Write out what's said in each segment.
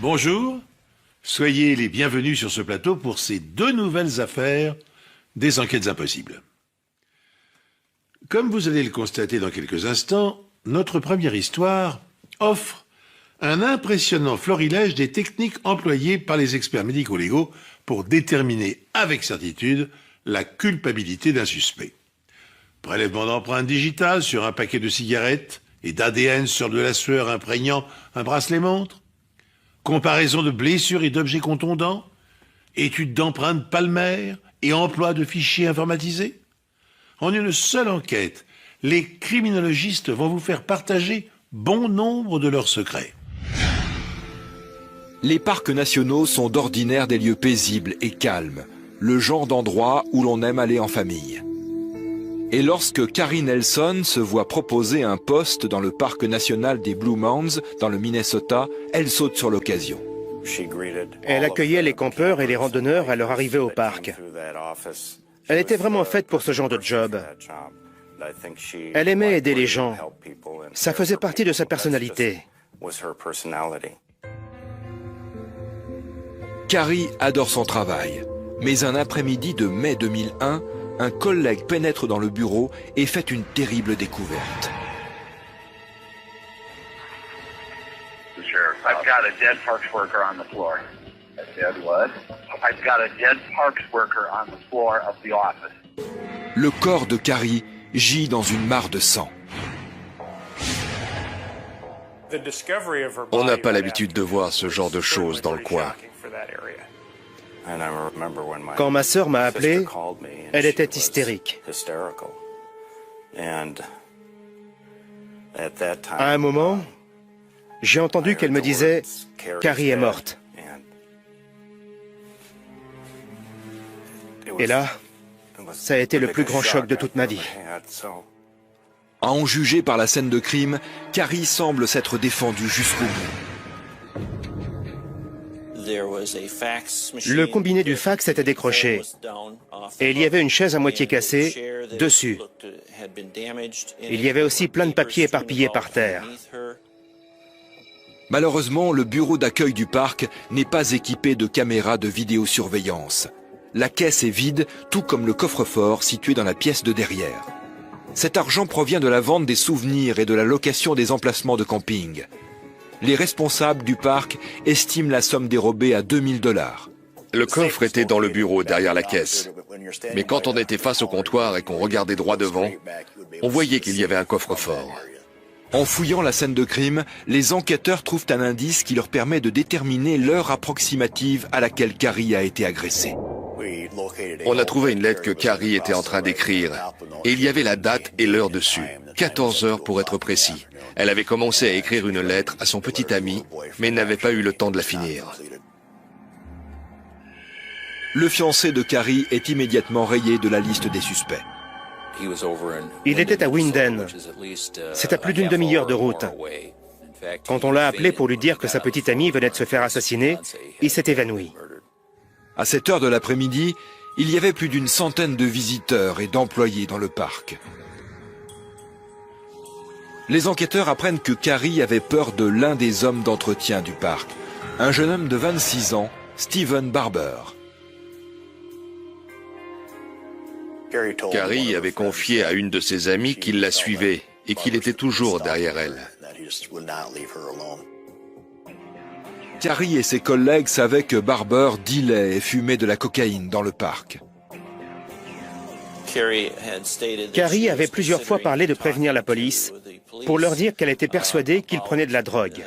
Bonjour, soyez les bienvenus sur ce plateau pour ces deux nouvelles affaires des enquêtes impossibles. Comme vous allez le constater dans quelques instants, notre première histoire offre un impressionnant florilège des techniques employées par les experts médico-légaux pour déterminer avec certitude la culpabilité d'un suspect. Prélèvement d'empreintes digitales sur un paquet de cigarettes et d'ADN sur de la sueur imprégnant un bracelet-montre, comparaison de blessures et d'objets contondants, étude d'empreintes palmaires et emploi de fichiers informatisés. En une seule enquête, les criminologistes vont vous faire partager bon nombre de leurs secrets. Les parcs nationaux sont d'ordinaire des lieux paisibles et calmes, le genre d'endroit où l'on aime aller en famille. Et lorsque Carrie Nelson se voit proposer un poste dans le parc national des Blue Mounds, dans le Minnesota, elle saute sur l'occasion. Elle accueillait les campeurs et les randonneurs à leur arrivée au parc. Elle était vraiment faite pour ce genre de job. Elle aimait aider les gens. Ça faisait partie de sa personnalité. Carrie adore son travail, mais un après-midi de mai 2001, un collègue pénètre dans le bureau et fait une terrible découverte. I've got a dead parks worker on the floor. A dead what? I've got a dead parks worker on the floor of the office. Le corps de Carrie gît dans une mare de sang. On n'a pas l'habitude de voir ce genre de choses dans le coin. Quand ma sœur m'a appelé, elle était hystérique. À un moment, j'ai entendu qu'elle me disait « Carrie est morte ». Et là, ça a été le plus grand choc de toute ma vie. À en juger par la scène de crime, Carrie semble s'être défendue jusqu'au bout. Le combiné du fax était décroché et il y avait une chaise à moitié cassée dessus. Il y avait aussi plein de papiers éparpillés par terre. Malheureusement, le bureau d'accueil du parc n'est pas équipé de caméras de vidéosurveillance. La caisse est vide, tout comme le coffre-fort situé dans la pièce de derrière. Cet argent provient de la vente des souvenirs et de la location des emplacements de camping. Les responsables du parc estiment la somme dérobée à 2000 $. Le coffre était dans le bureau derrière la caisse. Mais quand on était face au comptoir et qu'on regardait droit devant, on voyait qu'il y avait un coffre-fort. En fouillant la scène de crime, les enquêteurs trouvent un indice qui leur permet de déterminer l'heure approximative à laquelle Carrie a été agressée. On a trouvé une lettre que Carrie était en train d'écrire. Et il y avait la date et l'heure dessus. 14 heures pour être précis. Elle avait commencé à écrire une lettre à son petit ami, mais n'avait pas eu le temps de la finir. Le fiancé de Carrie est immédiatement rayé de la liste des suspects. Il était à Winden. C'est à plus d'une demi-heure de route. Quand on l'a appelé pour lui dire que sa petite amie venait de se faire assassiner, il s'est évanoui. À cette heure de l'après-midi, il y avait plus d'une centaine de visiteurs et d'employés dans le parc. Les enquêteurs apprennent que Carrie avait peur de l'un des hommes d'entretien du parc, un jeune homme de 26 ans, Steven Barber. Carrie avait confié à une de ses amies qu'il la suivait et qu'il était toujours derrière elle. Carrie et ses collègues savaient que Barber dealait et fumait de la cocaïne dans le parc. Carrie avait plusieurs fois parlé de prévenir la police pour leur dire qu'elle était persuadée qu'il prenait de la drogue.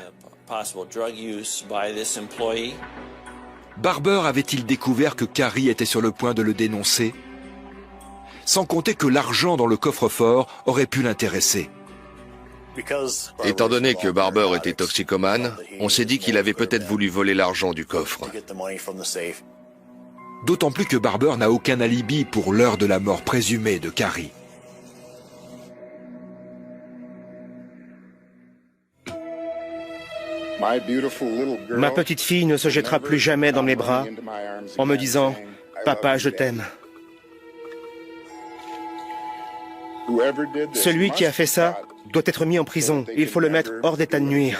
Barber avait-il découvert que Carrie était sur le point de le dénoncer? Sans compter que l'argent dans le coffre-fort aurait pu l'intéresser. Étant donné que Barber était toxicomane, on s'est dit qu'il avait peut-être voulu voler l'argent du coffre. D'autant plus que Barber n'a aucun alibi pour l'heure de la mort présumée de Carrie. Ma petite fille ne se jettera plus jamais dans mes bras en me disant « Papa, je t'aime ». Celui qui a fait ça doit être mis en prison. Il faut le mettre hors d'état de nuire.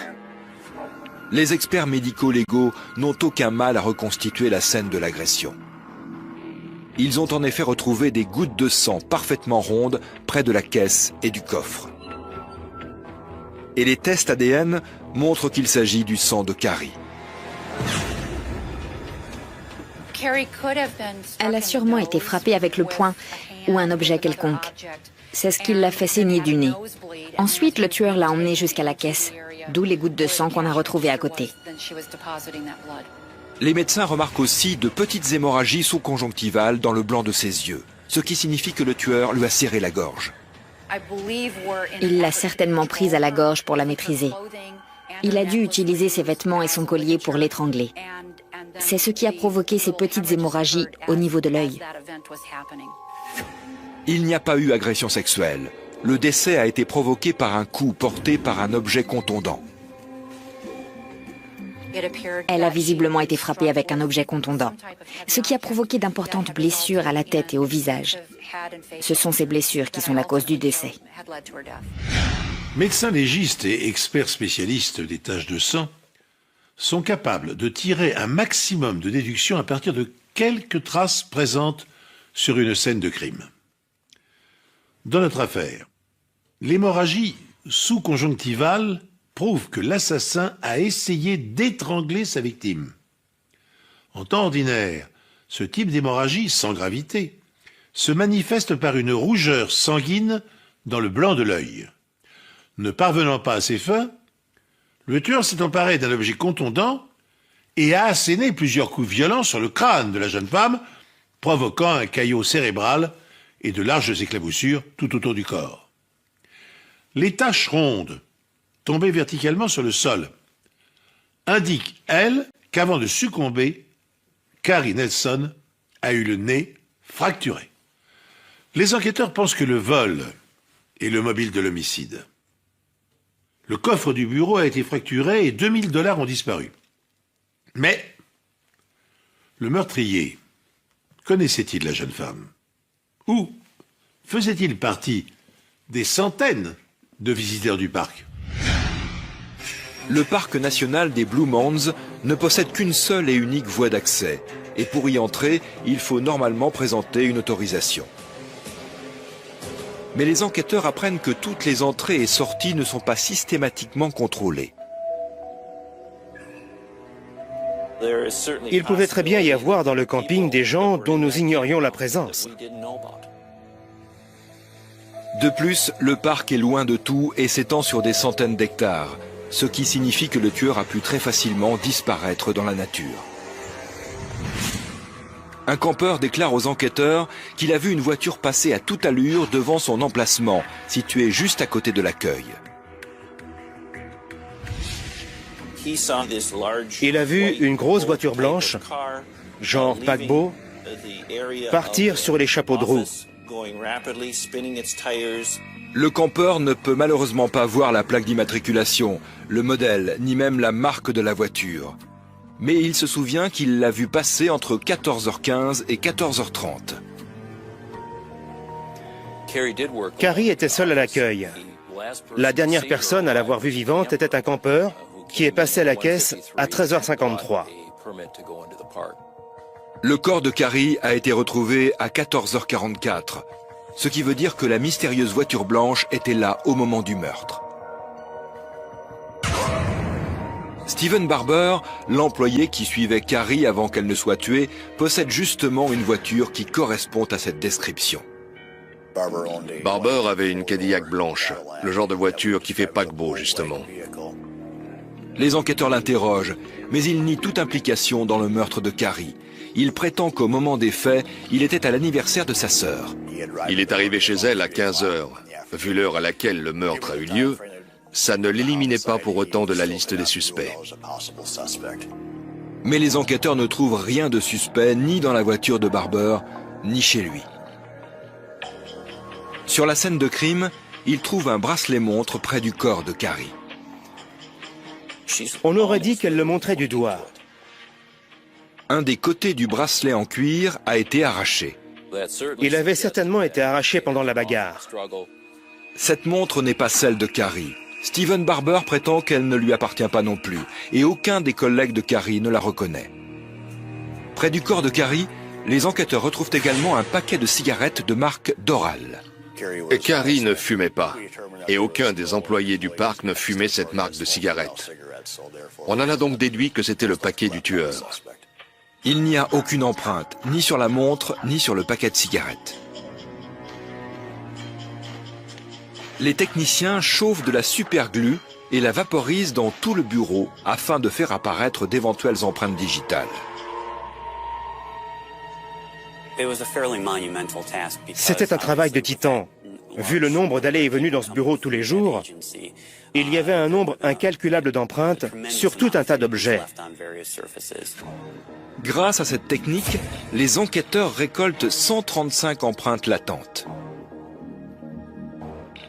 Les experts médico-légaux n'ont aucun mal à reconstituer la scène de l'agression. Ils ont en effet retrouvé des gouttes de sang parfaitement rondes près de la caisse et du coffre. Et les tests ADN montrent qu'il s'agit du sang de Carrie. Elle a sûrement été frappée avec le poing ou un objet quelconque. C'est ce qui l'a fait saigner du nez. Ensuite, le tueur l'a emmenée jusqu'à la caisse, d'où les gouttes de sang qu'on a retrouvées à côté. Les médecins remarquent aussi de petites hémorragies sous-conjonctivales dans le blanc de ses yeux, ce qui signifie que le tueur lui a serré la gorge. Il l'a certainement prise à la gorge pour la maîtriser. Il a dû utiliser ses vêtements et son collier pour l'étrangler. C'est ce qui a provoqué ces petites hémorragies au niveau de l'œil. Il n'y a pas eu agression sexuelle. Le décès a été provoqué par un coup porté par un objet contondant. Elle a visiblement été frappée avec un objet contondant, ce qui a provoqué d'importantes blessures à la tête et au visage. Ce sont ces blessures qui sont la cause du décès. Médecins légistes et experts spécialistes des taches de sang sont capables de tirer un maximum de déductions à partir de quelques traces présentes sur une scène de crime. Dans notre affaire, l'hémorragie sous-conjonctivale prouve que l'assassin a essayé d'étrangler sa victime. En temps ordinaire, ce type d'hémorragie, sans gravité, se manifeste par une rougeur sanguine dans le blanc de l'œil. Ne parvenant pas à ses fins, le tueur s'est emparé d'un objet contondant et a asséné plusieurs coups violents sur le crâne de la jeune femme, provoquant un caillot cérébral et de larges éclaboussures tout autour du corps. Les taches rondes, tombées verticalement sur le sol, indiquent, elles, qu'avant de succomber, Carrie Nelson a eu le nez fracturé. Les enquêteurs pensent que le vol est le mobile de l'homicide. Le coffre du bureau a été fracturé et 2000 $ ont disparu. Mais le meurtrier connaissait-il la jeune femme? Ou faisait-il partie des centaines de visiteurs du parc? Le parc national des Blue Mounds ne possède qu'une seule et unique voie d'accès. Et pour y entrer, il faut normalement présenter une autorisation. Mais les enquêteurs apprennent que toutes les entrées et sorties ne sont pas systématiquement contrôlées. Il pouvait très bien y avoir dans le camping des gens dont nous ignorions la présence. De plus, le parc est loin de tout et s'étend sur des centaines d'hectares, ce qui signifie que le tueur a pu très facilement disparaître dans la nature. Un campeur déclare aux enquêteurs qu'il a vu une voiture passer à toute allure devant son emplacement, situé juste à côté de l'accueil. Il a vu une grosse voiture blanche, genre paquebot, partir sur les chapeaux de roue. Le campeur ne peut malheureusement pas voir la plaque d'immatriculation, le modèle, ni même la marque de la voiture. Mais il se souvient qu'il l'a vu passer entre 14h15 et 14h30. Carrie était seule à l'accueil. La dernière personne à l'avoir vue vivante était un campeur qui est passé à la caisse à 13h53. Le corps de Carrie a été retrouvé à 14h44, ce qui veut dire que la mystérieuse voiture blanche était là au moment du meurtre. Steven Barber, l'employé qui suivait Carrie avant qu'elle ne soit tuée, possède justement une voiture qui correspond à cette description. Barber avait une Cadillac blanche, le genre de voiture qui fait paquebot, justement. Les enquêteurs l'interrogent, mais il nie toute implication dans le meurtre de Carrie. Il prétend qu'au moment des faits, il était à l'anniversaire de sa sœur. Il est arrivé chez elle à 15h. Vu l'heure à laquelle le meurtre a eu lieu, ça ne l'éliminait pas pour autant de la liste des suspects. Mais les enquêteurs ne trouvent rien de suspect ni dans la voiture de Barber, ni chez lui. Sur la scène de crime, ils trouvent un bracelet-montre près du corps de Carrie. On aurait dit qu'elle le montrait du doigt. Un des côtés du bracelet en cuir a été arraché. Il avait certainement été arraché pendant la bagarre. Cette montre n'est pas celle de Carrie. Stephen Barber prétend qu'elle ne lui appartient pas non plus, et aucun des collègues de Carrie ne la reconnaît. Près du corps de Carrie, les enquêteurs retrouvent également un paquet de cigarettes de marque Doral. Carrie ne fumait pas, et aucun des employés du parc ne fumait cette marque de cigarette. On en a donc déduit que c'était le paquet du tueur. Il n'y a aucune empreinte, ni sur la montre, ni sur le paquet de cigarettes. Les techniciens chauffent de la superglue et la vaporisent dans tout le bureau afin de faire apparaître d'éventuelles empreintes digitales. C'était un travail de titan. Vu le nombre d'allées et venues dans ce bureau tous les jours, il y avait un nombre incalculable d'empreintes sur tout un tas d'objets. Grâce à cette technique, les enquêteurs récoltent 135 empreintes latentes.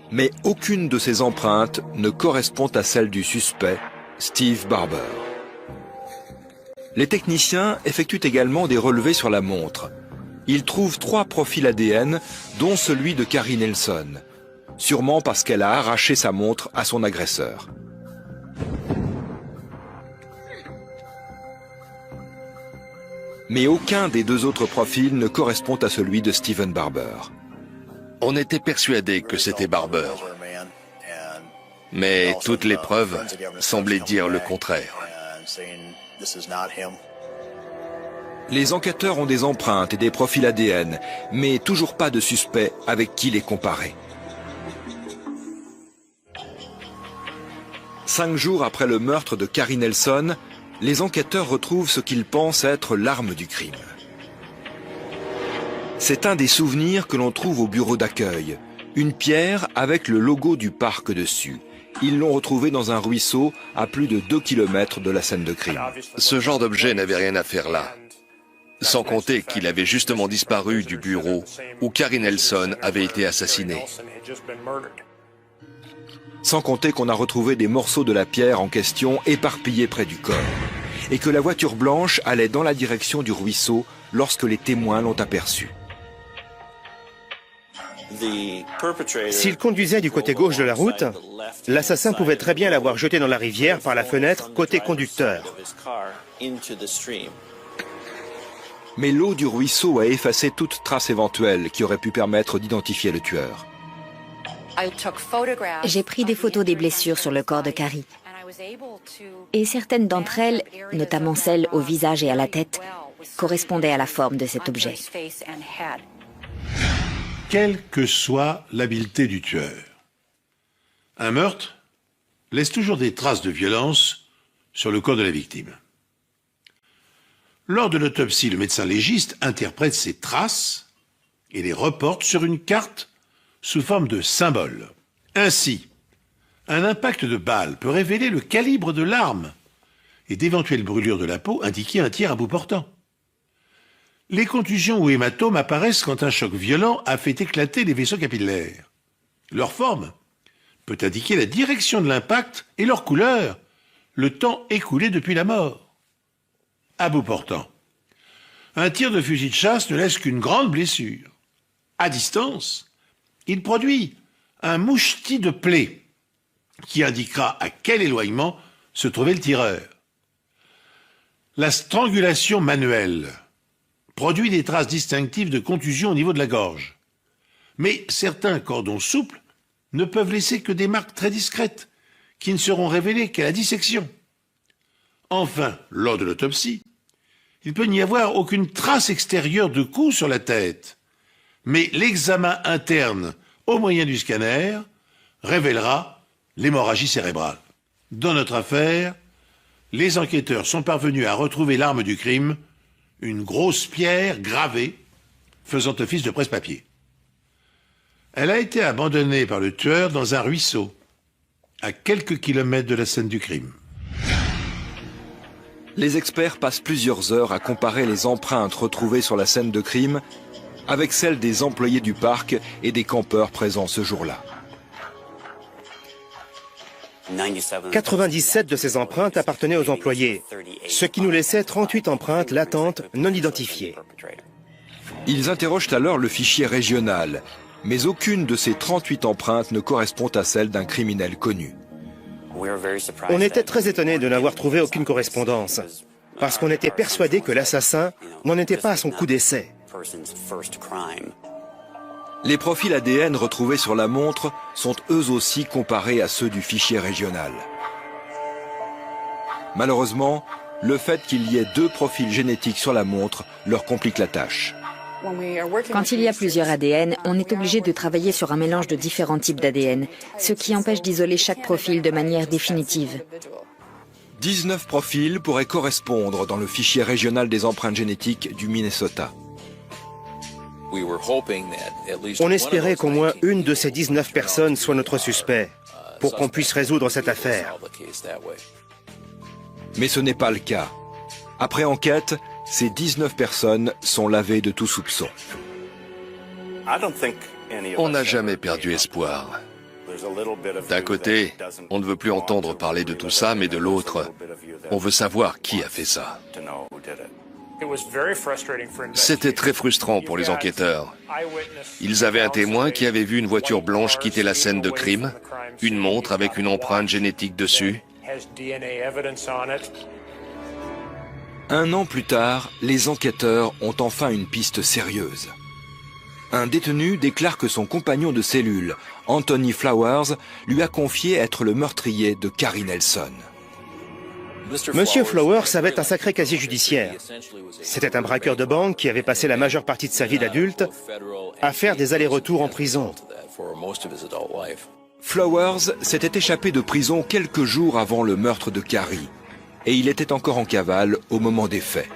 Mais aucune de ces empreintes ne correspond à celle du suspect, Steve Barber. Les techniciens effectuent également des relevés sur la montre. Ils trouvent 3 profils ADN, dont celui de Carrie Nelson, sûrement parce qu'elle a arraché sa montre à son agresseur. Mais aucun des 2 autres profils ne correspond à celui de Stephen Barber. On était persuadé que c'était Barber. Mais toutes les preuves semblaient dire le contraire. Les enquêteurs ont des empreintes et des profils ADN, mais toujours pas de suspect avec qui les comparer. 5 jours après le meurtre de Carrie Nelson, les enquêteurs retrouvent ce qu'ils pensent être l'arme du crime. C'est un des souvenirs que l'on trouve au bureau d'accueil, une pierre avec le logo du parc dessus. Ils l'ont retrouvée dans un ruisseau à plus de 2 km de la scène de crime. Ce genre d'objet n'avait rien à faire là. Sans compter qu'il avait justement disparu du bureau où Carrie Nelson avait été assassinée. Sans compter qu'on a retrouvé des morceaux de la pierre en question éparpillés près du corps. Et que la voiture blanche allait dans la direction du ruisseau lorsque les témoins l'ont aperçue. S'il conduisait du côté gauche de la route, l'assassin pouvait très bien l'avoir jeté dans la rivière par la fenêtre côté conducteur. Mais l'eau du ruisseau a effacé toute trace éventuelle qui aurait pu permettre d'identifier le tueur. J'ai pris des photos des blessures sur le corps de Carrie. Et certaines d'entre elles, notamment celles au visage et à la tête, correspondaient à la forme de cet objet. Quelle que soit l'habileté du tueur, un meurtre laisse toujours des traces de violence sur le corps de la victime. Lors de l'autopsie, le médecin légiste interprète ces traces et les reporte sur une carte sous forme de symboles. Ainsi, un impact de balle peut révéler le calibre de l'arme et d'éventuelles brûlures de la peau indiquer un tir à bout portant. Les contusions ou hématomes apparaissent quand un choc violent a fait éclater les vaisseaux capillaires. Leur forme peut indiquer la direction de l'impact et leur couleur, le temps écoulé depuis la mort. À bout portant, un tir de fusil de chasse ne laisse qu'une grande blessure. À distance, il produit un mouchetis de plaie qui indiquera à quel éloignement se trouvait le tireur. La strangulation manuelle produit des traces distinctives de contusion au niveau de la gorge. Mais certains cordons souples ne peuvent laisser que des marques très discrètes, qui ne seront révélées qu'à la dissection. Enfin, lors de l'autopsie, il peut n'y avoir aucune trace extérieure de coup sur la tête, mais l'examen interne au moyen du scanner révélera l'hémorragie cérébrale. Dans notre affaire, les enquêteurs sont parvenus à retrouver l'arme du crime, une grosse pierre gravée faisant office de presse-papier. Elle a été abandonnée par le tueur dans un ruisseau, à quelques kilomètres de la scène du crime. Les experts passent plusieurs heures à comparer les empreintes retrouvées sur la scène de crime avec celles des employés du parc et des campeurs présents ce jour-là. 97 de ces empreintes appartenaient aux employés, ce qui nous laissait 38 empreintes latentes non identifiées. Ils interrogent alors le fichier régional, mais aucune de ces 38 empreintes ne correspond à celle d'un criminel connu. On était très étonnés de n'avoir trouvé aucune correspondance, parce qu'on était persuadés que l'assassin n'en était pas à son coup d'essai. Les profils ADN retrouvés sur la montre sont eux aussi comparés à ceux du fichier régional. Malheureusement, le fait qu'il y ait 2 profils génétiques sur la montre leur complique la tâche. Quand il y a plusieurs ADN, on est obligé de travailler sur un mélange de différents types d'ADN, ce qui empêche d'isoler chaque profil de manière définitive. 19 profils pourraient correspondre dans le fichier régional des empreintes génétiques du Minnesota. On espérait qu'au moins une de ces 19 personnes soit notre suspect, pour qu'on puisse résoudre cette affaire. Mais ce n'est pas le cas. Après enquête, ces 19 personnes sont lavées de tout soupçon. On n'a jamais perdu espoir. D'un côté, on ne veut plus entendre parler de tout ça, mais de l'autre, on veut savoir qui a fait ça. C'était très frustrant pour les enquêteurs. Ils avaient un témoin qui avait vu une voiture blanche quitter la scène de crime, une montre avec une empreinte génétique dessus. Un an plus tard, les enquêteurs ont enfin une piste sérieuse. Un détenu déclare que son compagnon de cellule, Anthony Flowers, lui a confié être le meurtrier de Carrie Nelson. Monsieur Flowers avait un sacré casier judiciaire. C'était un braqueur de banque qui avait passé la majeure partie de sa vie d'adulte à faire des allers-retours en prison. Flowers s'était échappé de prison quelques jours avant le meurtre de Carrie, et il était encore en cavale au moment des faits.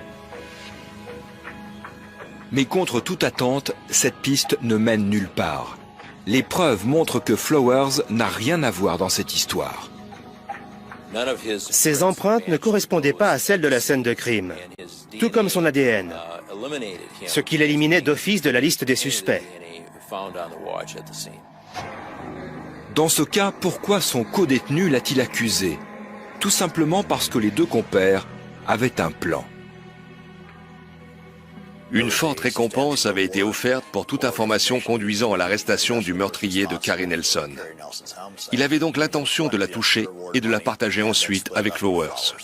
Mais contre toute attente, cette piste ne mène nulle part. Les preuves montrent que Flowers n'a rien à voir dans cette histoire. Ses empreintes ne correspondaient pas à celles de la scène de crime, tout comme son ADN, ce qui l'éliminait d'office de la liste des suspects. Dans ce cas, pourquoi son codétenu l'a-t-il accusé? Tout simplement parce que les 2 compères avaient un plan. Une forte récompense avait été offerte pour toute information conduisant à l'arrestation du meurtrier de Carrie Nelson. Il avait donc l'intention de la toucher et de la partager ensuite avec Flowers.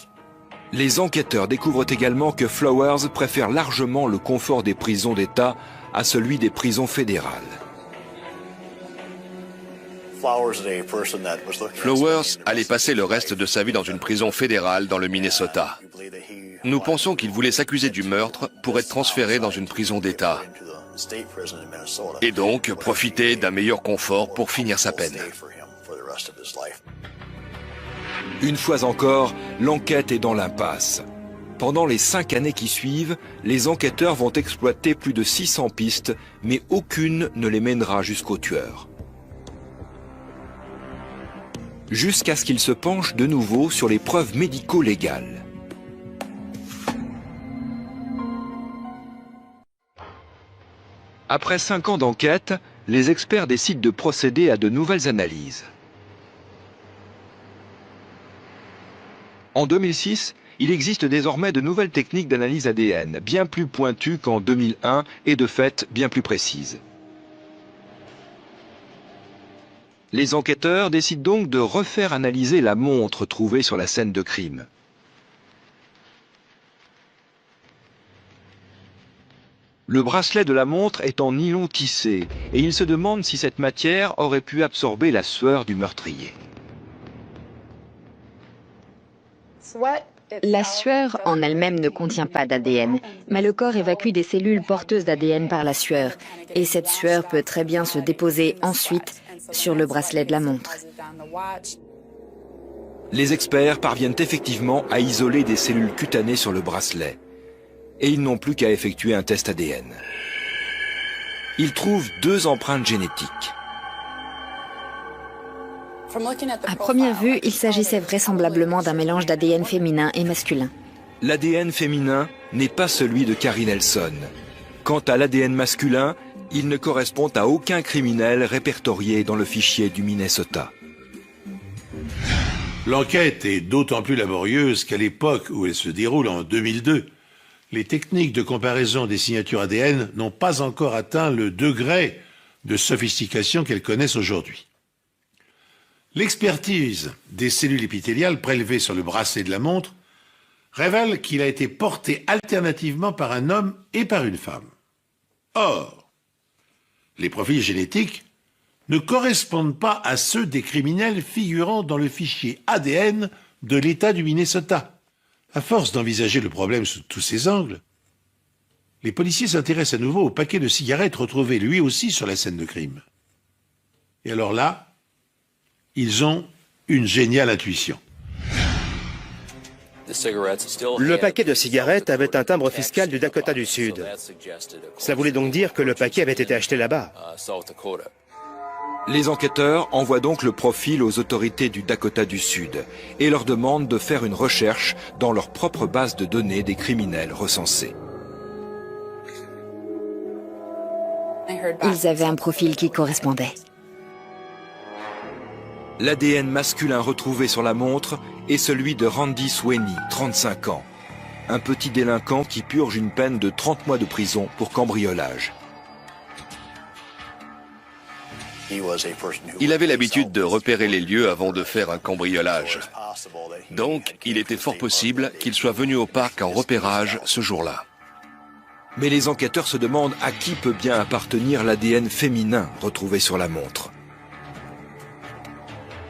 Les enquêteurs découvrent également que Flowers préfère largement le confort des prisons d'État à celui des prisons fédérales. Flowers allait passer le reste de sa vie dans une prison fédérale dans le Minnesota. Nous pensons qu'il voulait s'accuser du meurtre pour être transféré dans une prison d'État. Et donc profiter d'un meilleur confort pour finir sa peine. Une fois encore, l'enquête est dans l'impasse. Pendant les 5 années qui suivent, les enquêteurs vont exploiter plus de 600 pistes, mais aucune ne les mènera jusqu'au tueur. Jusqu'à ce qu'ils se penchent de nouveau sur les preuves médico-légales. Après 5 ans d'enquête, les experts décident de procéder à de nouvelles analyses. En 2006, il existe désormais de nouvelles techniques d'analyse ADN, bien plus pointues qu'en 2001 et de fait bien plus précises. Les enquêteurs décident donc de refaire analyser la montre trouvée sur la scène de crime. Le bracelet de la montre est en nylon tissé et ils se demandent si cette matière aurait pu absorber la sueur du meurtrier. La sueur en elle-même ne contient pas d'ADN, mais le corps évacue des cellules porteuses d'ADN par la sueur, et cette sueur peut très bien se déposer ensuite sur le bracelet de la montre. Les experts parviennent effectivement à isoler des cellules cutanées sur le bracelet, et ils n'ont plus qu'à effectuer un test ADN. Ils trouvent 2 empreintes génétiques. À première vue, il s'agissait vraisemblablement d'un mélange d'ADN féminin et masculin. L'ADN féminin n'est pas celui de Carrie Nelson. Quant à l'ADN masculin, il ne correspond à aucun criminel répertorié dans le fichier du Minnesota. L'enquête est d'autant plus laborieuse qu'à l'époque où elle se déroule en 2002, les techniques de comparaison des signatures ADN n'ont pas encore atteint le degré de sophistication qu'elles connaissent aujourd'hui. L'expertise des cellules épithéliales prélevées sur le bracelet de la montre révèle qu'il a été porté alternativement par un homme et par une femme. Or, les profils génétiques ne correspondent pas à ceux des criminels figurant dans le fichier ADN de l'État du Minnesota. À force d'envisager le problème sous tous ses angles, les policiers s'intéressent à nouveau au paquet de cigarettes retrouvé lui aussi sur la scène de crime. Et alors là, ils ont une géniale intuition. Le paquet de cigarettes avait un timbre fiscal du Dakota du Sud. Cela voulait donc dire que le paquet avait été acheté là-bas. Les enquêteurs envoient donc le profil aux autorités du Dakota du Sud et leur demandent de faire une recherche dans leur propre base de données des criminels recensés. Ils avaient un profil qui correspondait. L'ADN masculin retrouvé sur la montre est celui de Randy Sweeney, 35 ans. Un petit délinquant qui purge une peine de 30 mois de prison pour cambriolage. Il avait l'habitude de repérer les lieux avant de faire un cambriolage. Donc, il était fort possible qu'il soit venu au parc en repérage ce jour-là. Mais les enquêteurs se demandent à qui peut bien appartenir l'ADN féminin retrouvé sur la montre.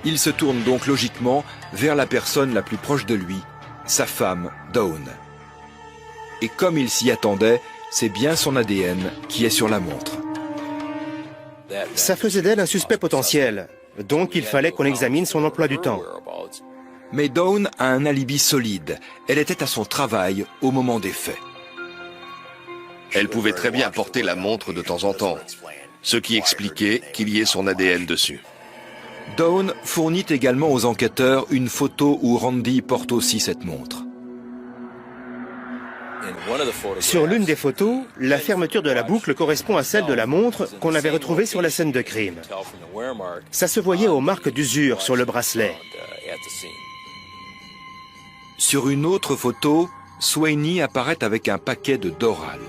Ils se tournent donc logiquement vers la personne la plus proche de lui, sa femme, Dawn. Et comme il s'y attendait, c'est bien son ADN qui est sur la montre. Ça faisait d'elle un suspect potentiel, donc il fallait qu'on examine son emploi du temps. Mais Dawn a un alibi solide. Elle était à son travail au moment des faits. Elle pouvait très bien porter la montre de temps en temps, ce qui expliquait qu'il y ait son ADN dessus. Dawn fournit également aux enquêteurs une photo où Randy porte aussi cette montre. Sur l'une des photos, la fermeture de la boucle correspond à celle de la montre qu'on avait retrouvée sur la scène de crime. Ça se voyait aux marques d'usure sur le bracelet. Sur une autre photo, Sweeney apparaît avec un paquet de Doral.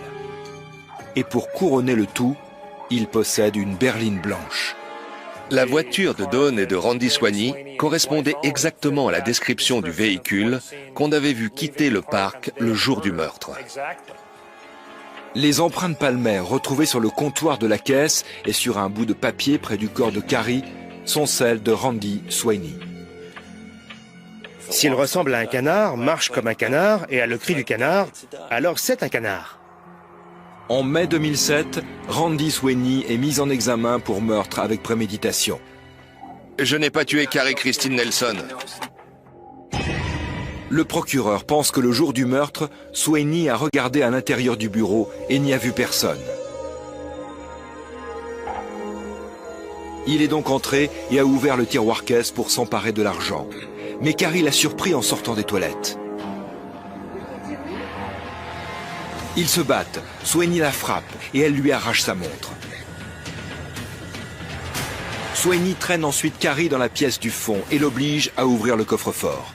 Et pour couronner le tout, il possède une berline blanche. La voiture de Dawn et de Randy Sweeney correspondait exactement à la description du véhicule qu'on avait vu quitter le parc le jour du meurtre. Les empreintes palmaires retrouvées sur le comptoir de la caisse et sur un bout de papier près du corps de Carrie sont celles de Randy Sweeney. S'il ressemble à un canard, marche comme un canard et a le cri du canard, alors c'est un canard. En mai 2007, Randy Sweeney est mis en examen pour meurtre avec préméditation. Je n'ai pas tué Carrie Christine Nelson. Le procureur pense que le jour du meurtre, Sweeney a regardé à l'intérieur du bureau et n'y a vu personne. Il est donc entré et a ouvert le tiroir-caisse pour s'emparer de l'argent. Mais Carrie l'a surpris en sortant des toilettes. Ils se battent, Sweeney la frappe et elle lui arrache sa montre. Sweeney traîne ensuite Carrie dans la pièce du fond et l'oblige à ouvrir le coffre-fort.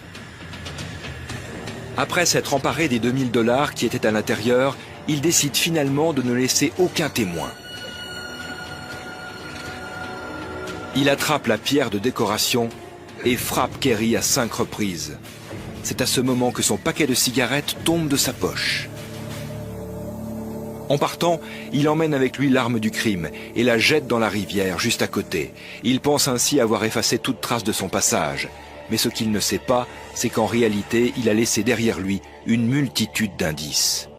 Après s'être emparé des 2000 $ qui étaient à l'intérieur, il décide finalement de ne laisser aucun témoin. Il attrape la pierre de décoration et frappe Carrie à 5 reprises. C'est à ce moment que son paquet de cigarettes tombe de sa poche. En partant, il emmène avec lui l'arme du crime et la jette dans la rivière juste à côté. Il pense ainsi avoir effacé toute trace de son passage. Mais ce qu'il ne sait pas, c'est qu'en réalité, il a laissé derrière lui une multitude d'indices.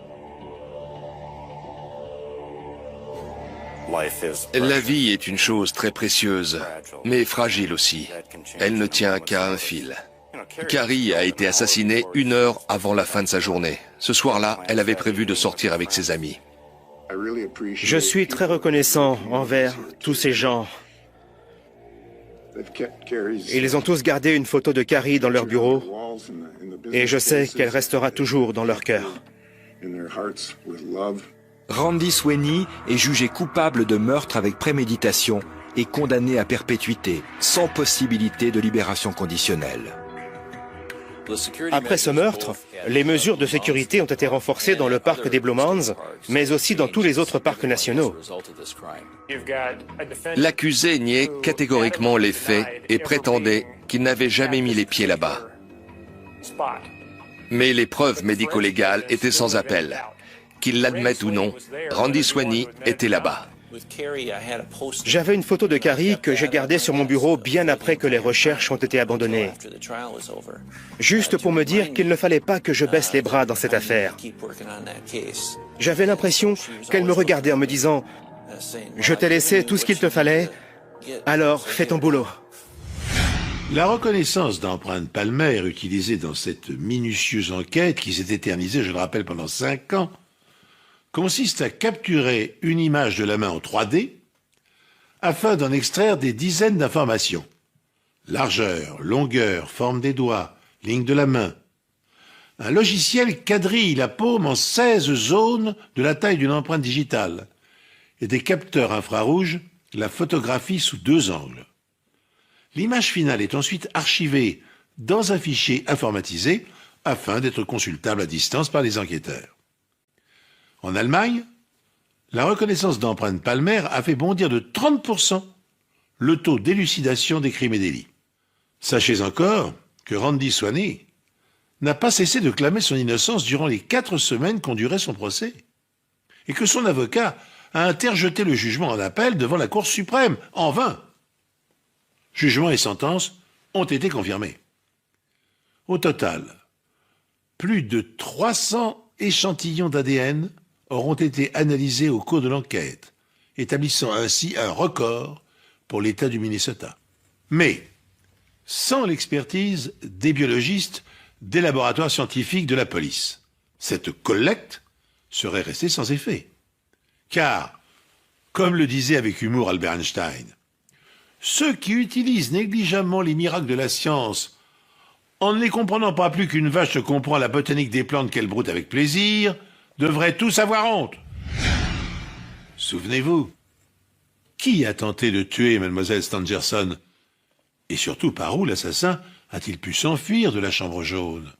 La vie est une chose très précieuse, mais fragile aussi. Elle ne tient qu'à un fil. Carrie a été assassinée 1 heure avant la fin de sa journée. Ce soir-là, elle avait prévu de sortir avec ses amis. Je suis très reconnaissant envers tous ces gens. Ils ont tous gardé une photo de Carrie dans leur bureau et je sais qu'elle restera toujours dans leur cœur. Randy Sweeney est jugé coupable de meurtre avec préméditation et condamné à perpétuité, sans possibilité de libération conditionnelle. Après ce meurtre, les mesures de sécurité ont été renforcées dans le parc des Blue Mounds, mais aussi dans tous les autres parcs nationaux. L'accusé niait catégoriquement les faits et prétendait qu'il n'avait jamais mis les pieds là-bas. Mais les preuves médico-légales étaient sans appel. Qu'il l'admette ou non, Randy Sweeney était là-bas. J'avais une photo de Carrie que j'ai gardée sur mon bureau bien après que les recherches ont été abandonnées. Juste pour me dire qu'il ne fallait pas que je baisse les bras dans cette affaire. J'avais l'impression qu'elle me regardait en me disant « Je t'ai laissé tout ce qu'il te fallait, alors fais ton boulot ». La reconnaissance d'empreintes palmaires utilisée dans cette minutieuse enquête qui s'est éternisée, je le rappelle, pendant 5 ans, consiste à capturer une image de la main en 3D afin d'en extraire des dizaines d'informations. Largeur, longueur, forme des doigts, ligne de la main. Un logiciel quadrille la paume en 16 zones de la taille d'une empreinte digitale et des capteurs infrarouges la photographient sous 2 angles. L'image finale est ensuite archivée dans un fichier informatisé afin d'être consultable à distance par les enquêteurs. En Allemagne, la reconnaissance d'empreintes palmaires a fait bondir de 30% le taux d'élucidation des crimes et délits. Sachez encore que Randy Sweeney n'a pas cessé de clamer son innocence durant les 4 semaines qu'ont duré son procès, et que son avocat a interjeté le jugement en appel devant la Cour suprême, en vain. Jugement et sentence ont été confirmés. Au total, plus de 300 échantillons d'ADN auront été analysés au cours de l'enquête, établissant ainsi un record pour l'État du Minnesota. Mais sans l'expertise des biologistes des laboratoires scientifiques de la police, cette collecte serait restée sans effet. Car, comme le disait avec humour Albert Einstein, ceux qui utilisent négligemment les miracles de la science en ne les comprenant pas plus qu'une vache ne comprend la botanique des plantes qu'elle broute avec plaisir, devraient tous avoir honte. Souvenez-vous, qui a tenté de tuer Mlle Stangerson? Et surtout, par où l'assassin a-t-il pu s'enfuir de la chambre jaune?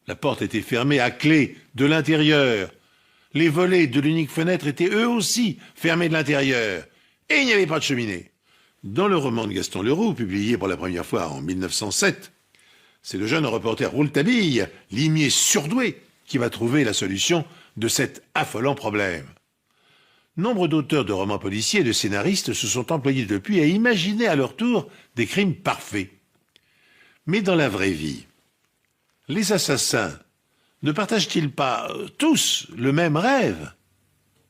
La porte était fermée à clé de l'intérieur. Les volets de l'unique fenêtre étaient eux aussi fermés de l'intérieur. Et il n'y avait pas de cheminée. Dans le roman de Gaston Leroux, publié pour la première fois en 1907, c'est le jeune reporter Rouletabille, limier surdoué, qui va trouver la solution de cet affolant problème. Nombre d'auteurs de romans policiers et de scénaristes se sont employés depuis à imaginer à leur tour des crimes parfaits. Mais dans la vraie vie, les assassins ne partagent-ils pas tous le même rêve?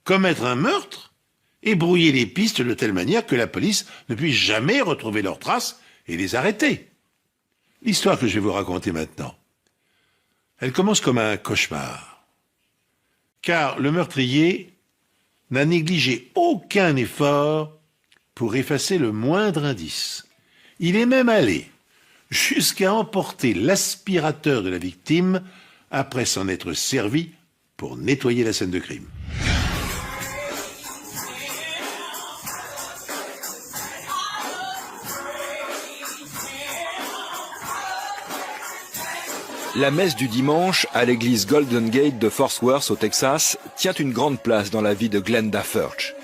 Commettre un meurtre et brouiller les pistes de telle manière que la police ne puisse jamais retrouver leurs traces et les arrêter. L'histoire que je vais vous raconter maintenant, elle commence comme un cauchemar. Car le meurtrier n'a négligé aucun effort pour effacer le moindre indice. Il est même allé jusqu'à emporter l'aspirateur de la victime après s'en être servi pour nettoyer la scène de crime. La messe du dimanche à l'église Golden Gate de Fort Worth au Texas tient une grande place dans la vie de Glenda Furch.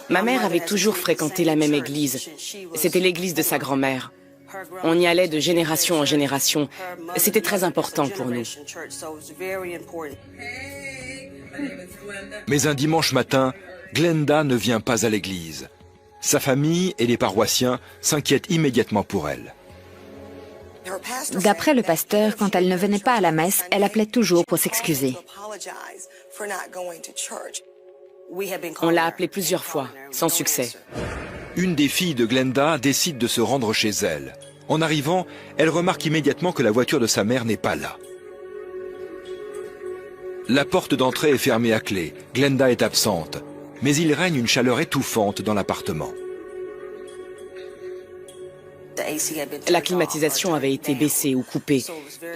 Ma mère avait toujours fréquenté la même église. C'était l'église de sa grand-mère. On y allait de génération en génération. C'était très important pour nous. Mais un dimanche matin, Glenda ne vient pas à l'église. Sa famille et les paroissiens s'inquiètent immédiatement pour elle. D'après le pasteur, quand elle ne venait pas à la messe, elle appelait toujours pour s'excuser. On l'a appelée plusieurs fois, sans succès. Une des filles de Glenda décide de se rendre chez elle. En arrivant, elle remarque immédiatement que la voiture de sa mère n'est pas là. La porte d'entrée est fermée à clé. Glenda est absente. Mais il règne une chaleur étouffante dans l'appartement. La climatisation avait été baissée ou coupée.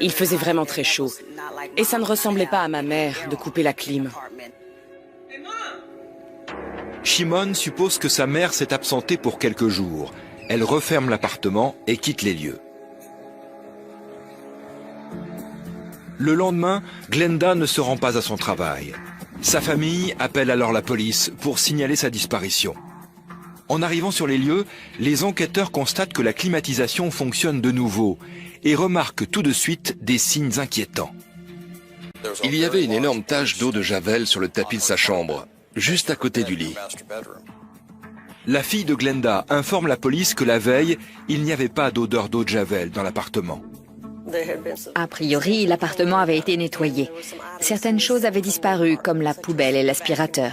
Il faisait vraiment très chaud. Et ça ne ressemblait pas à ma mère de couper la clim. Shimon suppose que sa mère s'est absentée pour quelques jours. Elle referme l'appartement et quitte les lieux. Le lendemain, Glenda ne se rend pas à son travail. Sa famille appelle alors la police pour signaler sa disparition. En arrivant sur les lieux, les enquêteurs constatent que la climatisation fonctionne de nouveau et remarquent tout de suite des signes inquiétants. Il y avait une énorme tache d'eau de javel sur le tapis de sa chambre, juste à côté du lit. La fille de Glenda informe la police que la veille, il n'y avait pas d'odeur d'eau de javel dans l'appartement. A priori, l'appartement avait été nettoyé. Certaines choses avaient disparu, comme la poubelle et l'aspirateur.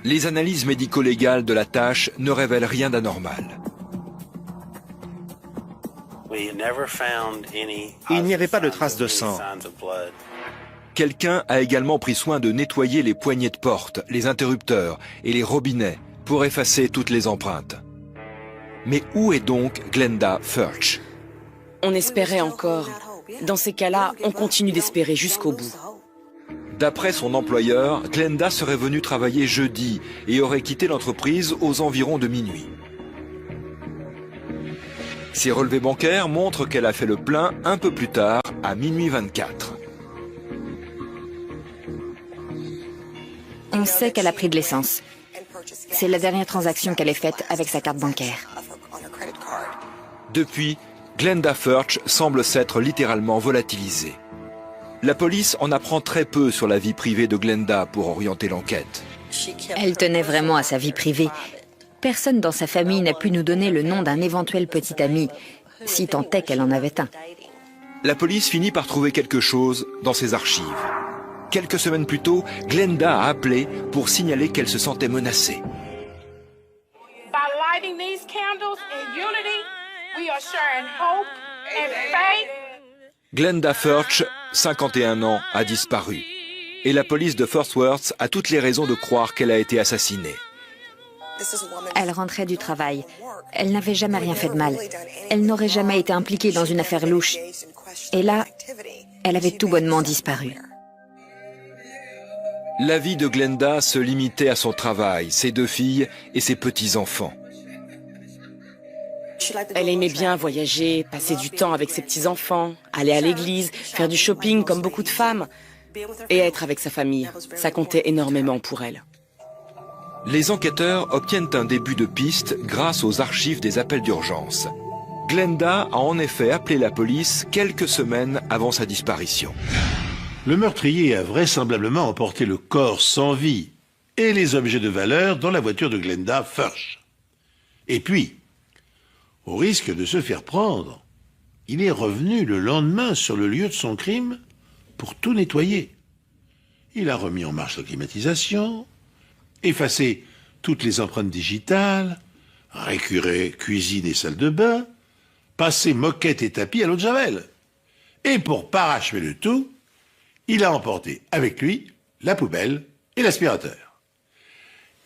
Les analyses médico-légales de la tache ne révèlent rien d'anormal. Il n'y avait pas de traces de sang. Quelqu'un a également pris soin de nettoyer les poignées de porte, les interrupteurs et les robinets pour effacer toutes les empreintes. Mais où est donc Glenda Furch? On espérait encore. Dans ces cas-là, on continue d'espérer jusqu'au bout. D'après son employeur, Glenda serait venue travailler jeudi et aurait quitté l'entreprise aux environs de minuit. Ses relevés bancaires montrent qu'elle a fait le plein un peu plus tard, à minuit 24. On sait qu'elle a pris de l'essence. C'est la dernière transaction qu'elle ait faite avec sa carte bancaire. Depuis, Glenda Furch semble s'être littéralement volatilisée. La police en apprend très peu sur la vie privée de Glenda pour orienter l'enquête. Elle tenait vraiment à sa vie privée. Personne dans sa famille n'a pu nous donner le nom d'un éventuel petit ami, si tant est qu'elle en avait un. La police finit par trouver quelque chose dans ses archives. Quelques semaines plus tôt, Glenda a appelé pour signaler qu'elle se sentait menacée. Glenda Furch, 51 ans, a disparu. Et la police de Fort Worth a toutes les raisons de croire qu'elle a été assassinée. Elle rentrait du travail. Elle n'avait jamais rien fait de mal. Elle n'aurait jamais été impliquée dans une affaire louche. Et là, elle avait tout bonnement disparu. La vie de Glenda se limitait à son travail, ses 2 filles et ses petits-enfants. Elle aimait bien voyager, passer du temps avec ses petits-enfants, aller à l'église, faire du shopping comme beaucoup de femmes, et être avec sa famille. Ça comptait énormément pour elle. Les enquêteurs obtiennent un début de piste grâce aux archives des appels d'urgence. Glenda a en effet appelé la police quelques semaines avant sa disparition. Le meurtrier a vraisemblablement emporté le corps sans vie et les objets de valeur dans la voiture de Glenda Furch. Et puis, au risque de se faire prendre, il est revenu le lendemain sur le lieu de son crime pour tout nettoyer. Il a remis en marche la climatisation, effacé toutes les empreintes digitales, récuré cuisine et salle de bain, passé moquette et tapis à l'eau de javel. Et pour parachever le tout, il a emporté avec lui la poubelle et l'aspirateur.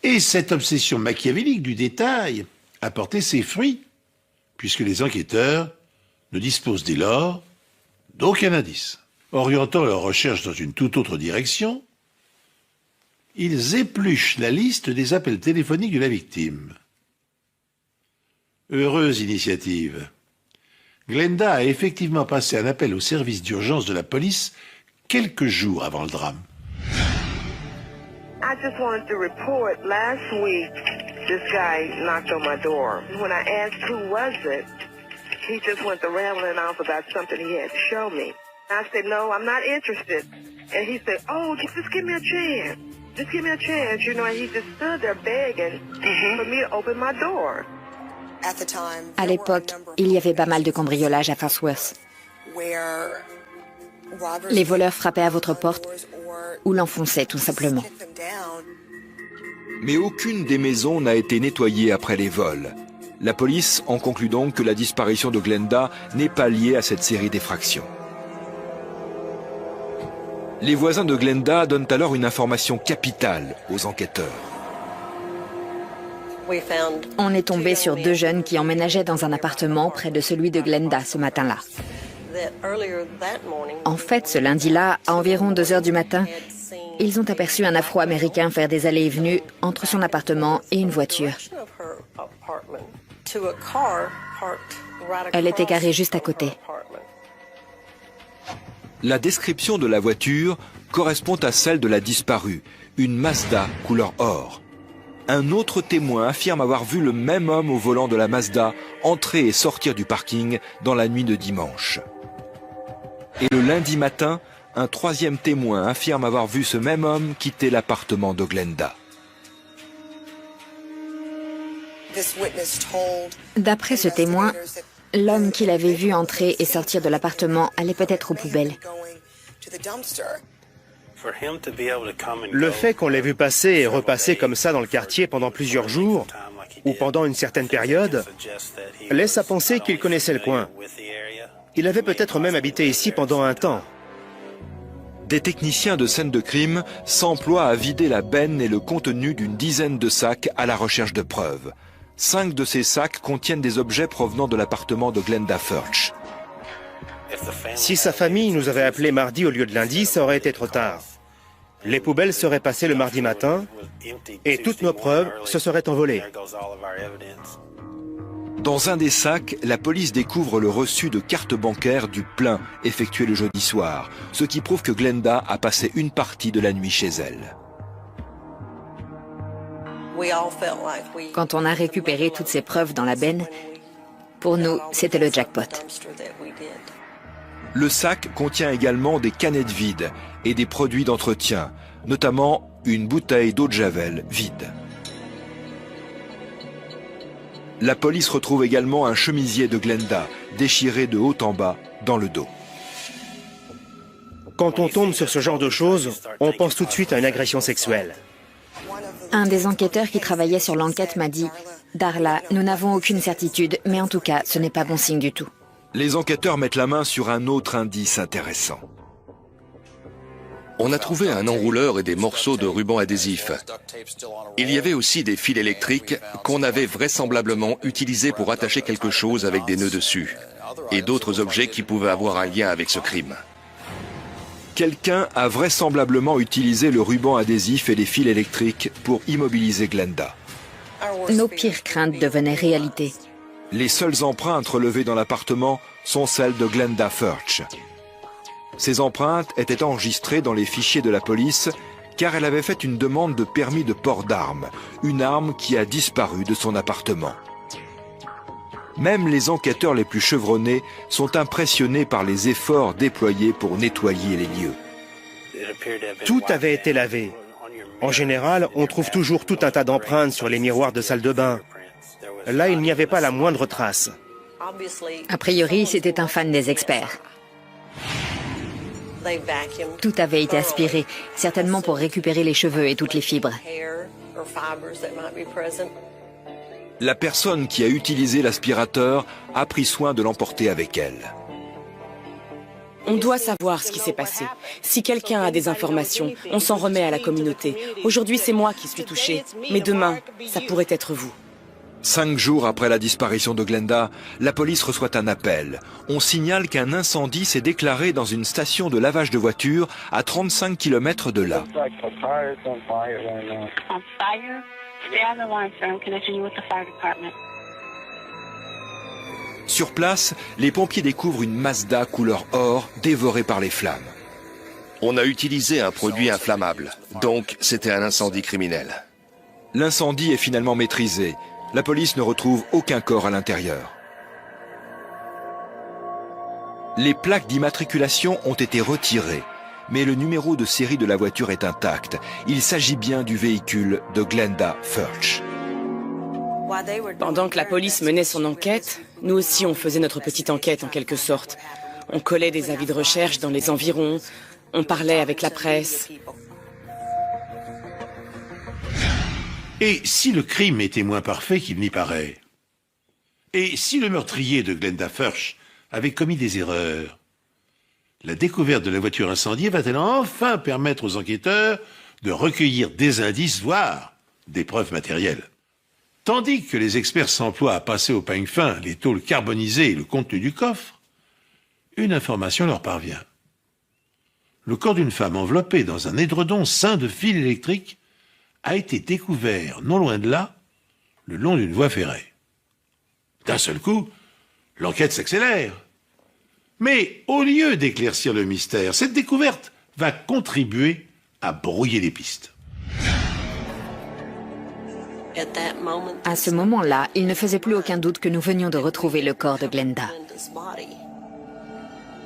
Et cette obsession machiavélique du détail a porté ses fruits, puisque les enquêteurs ne disposent dès lors d'aucun indice. Orientant leurs recherches dans une toute autre direction, ils épluchent la liste des appels téléphoniques de la victime. Heureuse initiative. Glenda a effectivement passé un appel au service d'urgence de la police quelques jours avant le drame. I just wanted to report last week this guy knocked on my door. When I asked who was it, he just went to rambling off about something he had to show me. I said, no, I'm not interested. And he said, oh, just give me a chance. Just give me a chance, you know, and he just stood there begging for me to open my door. À l'époque, il y avait pas mal de cambriolages à Fort Worth. Les voleurs frappaient à votre porte ou l'enfonçaient tout simplement. Mais aucune des maisons n'a été nettoyée après les vols. La police en conclut donc que la disparition de Glenda n'est pas liée à cette série d'effractions. Les voisins de Glenda donnent alors une information capitale aux enquêteurs. On est tombé sur 2 jeunes qui emménageaient dans un appartement près de celui de Glenda ce matin-là. En fait, ce lundi-là, à environ 2 heures du matin, ils ont aperçu un Afro-Américain faire des allées et venues entre son appartement et une voiture. Elle était garée juste à côté. La description de la voiture correspond à celle de la disparue, une Mazda couleur or. Un autre témoin affirme avoir vu le même homme au volant de la Mazda entrer et sortir du parking dans la nuit de dimanche. Et le lundi matin, un troisième témoin affirme avoir vu ce même homme quitter l'appartement de Glenda. D'après ce témoin, l'homme qu'il avait vu entrer et sortir de l'appartement allait peut-être aux poubelles. Le fait qu'on l'ait vu passer et repasser comme ça dans le quartier pendant plusieurs jours, ou pendant une certaine période, laisse à penser qu'il connaissait le coin. Il avait peut-être même habité ici pendant un temps. Des techniciens de scène de crime s'emploient à vider la benne et le contenu d'une dizaine de sacs à la recherche de preuves. 5 de ces sacs contiennent des objets provenant de l'appartement de Glenda Furch. Si sa famille nous avait appelés mardi au lieu de lundi, ça aurait été trop tard. Les poubelles seraient passées le mardi matin et toutes nos preuves se seraient envolées. Dans un des sacs, la police découvre le reçu de cartes bancaires du plein effectué le jeudi soir, ce qui prouve que Glenda a passé une partie de la nuit chez elle. Quand on a récupéré toutes ces preuves dans la benne, pour nous, c'était le jackpot. Le sac contient également des canettes vides et des produits d'entretien, notamment une bouteille d'eau de Javel vide. La police retrouve également un chemisier de Glenda, déchiré de haut en bas, dans le dos. Quand on tombe sur ce genre de choses, on pense tout de suite à une agression sexuelle. Un des enquêteurs qui travaillait sur l'enquête m'a dit « Darla, nous n'avons aucune certitude, mais en tout cas, ce n'est pas bon signe du tout. » Les enquêteurs mettent la main sur un autre indice intéressant. On a trouvé un enrouleur et des morceaux de ruban adhésif. Il y avait aussi des fils électriques qu'on avait vraisemblablement utilisés pour attacher quelque chose avec des nœuds dessus, et d'autres objets qui pouvaient avoir un lien avec ce crime. Quelqu'un a vraisemblablement utilisé le ruban adhésif et les fils électriques pour immobiliser Glenda. Nos pires craintes devenaient réalité. Les seules empreintes relevées dans l'appartement sont celles de Glenda Furch. Ces empreintes étaient enregistrées dans les fichiers de la police car elle avait fait une demande de permis de port d'armes, une arme qui a disparu de son appartement. Même les enquêteurs les plus chevronnés sont impressionnés par les efforts déployés pour nettoyer les lieux. Tout avait été lavé. En général, on trouve toujours tout un tas d'empreintes sur les miroirs de salle de bain. Là, il n'y avait pas la moindre trace. A priori, c'était un fan des experts. Tout avait été aspiré, certainement pour récupérer les cheveux et toutes les fibres. La personne qui a utilisé l'aspirateur a pris soin de l'emporter avec elle. On doit savoir ce qui s'est passé. Si quelqu'un a des informations, on s'en remet à la communauté. Aujourd'hui, c'est moi qui suis touché, mais demain, ça pourrait être vous. 5 jours après la disparition de Glenda, la police reçoit un appel. On signale qu'un incendie s'est déclaré dans une station de lavage de voitures à 35 km de là. Sur place, les pompiers découvrent une Mazda couleur or dévorée par les flammes. On a utilisé un produit inflammable, donc c'était un incendie criminel. L'incendie est finalement maîtrisé. La police ne retrouve aucun corps à l'intérieur. Les plaques d'immatriculation ont été retirées, mais le numéro de série de la voiture est intact. Il s'agit bien du véhicule de Glenda Furch. Pendant que la police menait son enquête, nous aussi on faisait notre petite enquête en quelque sorte. On collait des avis de recherche dans les environs, on parlait avec la presse. Et si le crime était moins parfait qu'il n'y paraît? Et si le meurtrier de Glenda Furch avait commis des erreurs? La découverte de la voiture incendiée va-t-elle enfin permettre aux enquêteurs de recueillir des indices, voire des preuves matérielles? Tandis que les experts s'emploient à passer au peigne fin les tôles carbonisées et le contenu du coffre, une information leur parvient. Le corps d'une femme enveloppée dans un édredon ceint de fils électriques a été découvert non loin de là, le long d'une voie ferrée. D'un seul coup, l'enquête s'accélère. Mais au lieu d'éclaircir le mystère, cette découverte va contribuer à brouiller les pistes. À ce moment-là, il ne faisait plus aucun doute que nous venions de retrouver le corps de Glenda.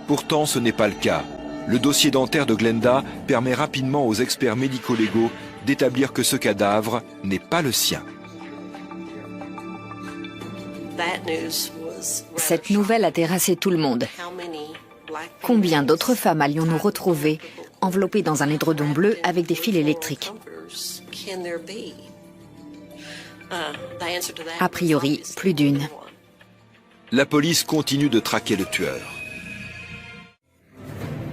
Pourtant, ce n'est pas le cas. Le dossier dentaire de Glenda permet rapidement aux experts médico-légaux d'établir que ce cadavre n'est pas le sien. Cette nouvelle a terrassé tout le monde. Combien d'autres femmes allions-nous retrouver enveloppées dans un édredon bleu avec des fils électriques? A priori, plus d'une. La police continue de traquer le tueur.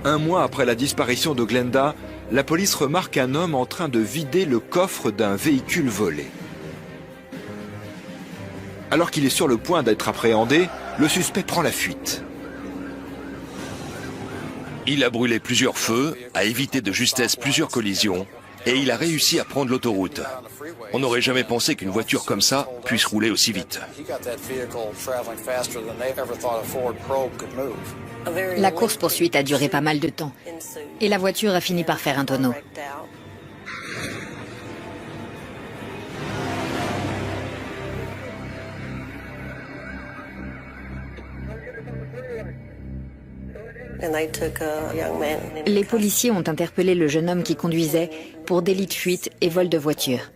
Un mois après la disparition de Glenda, la police remarque un homme en train de vider le coffre d'un véhicule volé. Alors qu'il est sur le point d'être appréhendé, le suspect prend la fuite. Il a brûlé plusieurs feux, a évité de justesse plusieurs collisions, et il a réussi à prendre l'autoroute. On n'aurait jamais pensé qu'une voiture comme ça puisse rouler aussi vite. La course-poursuite a duré pas mal de temps. Et la voiture a fini par faire un tonneau. Les policiers ont interpellé le jeune homme qui conduisait pour délit de fuite et vol de voiture.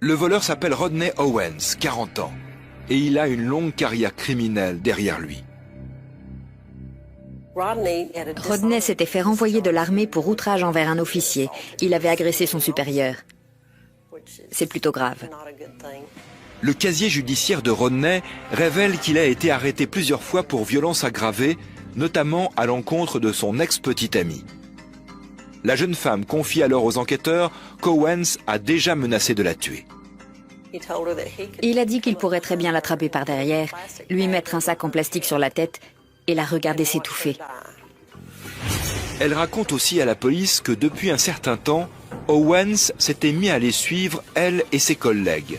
Le voleur s'appelle Rodney Owens, 40 ans, et il a une longue carrière criminelle derrière lui. Rodney s'était fait renvoyer de l'armée pour outrage envers un officier. Il avait agressé son supérieur. C'est plutôt grave. Le casier judiciaire de Rodney révèle qu'il a été arrêté plusieurs fois pour violence aggravée, notamment à l'encontre de son ex-petite amie. La jeune femme confie alors aux enquêteurs qu'Owens a déjà menacé de la tuer. Il a dit qu'il pourrait très bien l'attraper par derrière, lui mettre un sac en plastique sur la tête et la regarder s'étouffer. Elle raconte aussi à la police que depuis un certain temps, Owens s'était mis à les suivre, elle et ses collègues.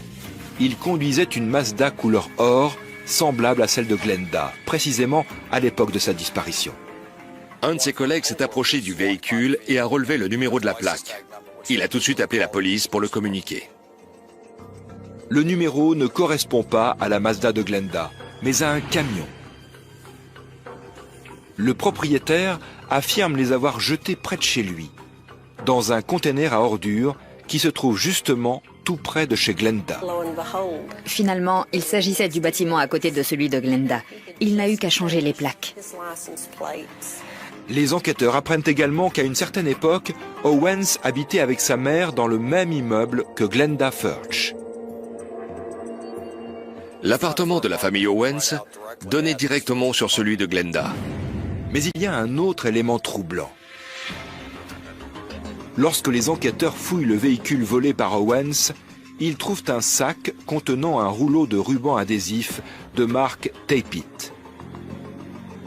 Il conduisait une Mazda couleur or, semblable à celle de Glenda, précisément à l'époque de sa disparition. Un de ses collègues s'est approché du véhicule et a relevé le numéro de la plaque. Il a tout de suite appelé la police pour le communiquer. Le numéro ne correspond pas à la Mazda de Glenda, mais à un camion. Le propriétaire affirme les avoir jetés près de chez lui, dans un conteneur à ordures qui se trouve justement tout près de chez Glenda. Finalement, il s'agissait du bâtiment à côté de celui de Glenda. Il n'a eu qu'à changer les plaques. Les enquêteurs apprennent également qu'à une certaine époque, Owens habitait avec sa mère dans le même immeuble que Glenda Furch. L'appartement de la famille Owens donnait directement sur celui de Glenda. Mais il y a un autre élément troublant. Lorsque les enquêteurs fouillent le véhicule volé par Owens, ils trouvent un sac contenant un rouleau de ruban adhésif de marque Tape It.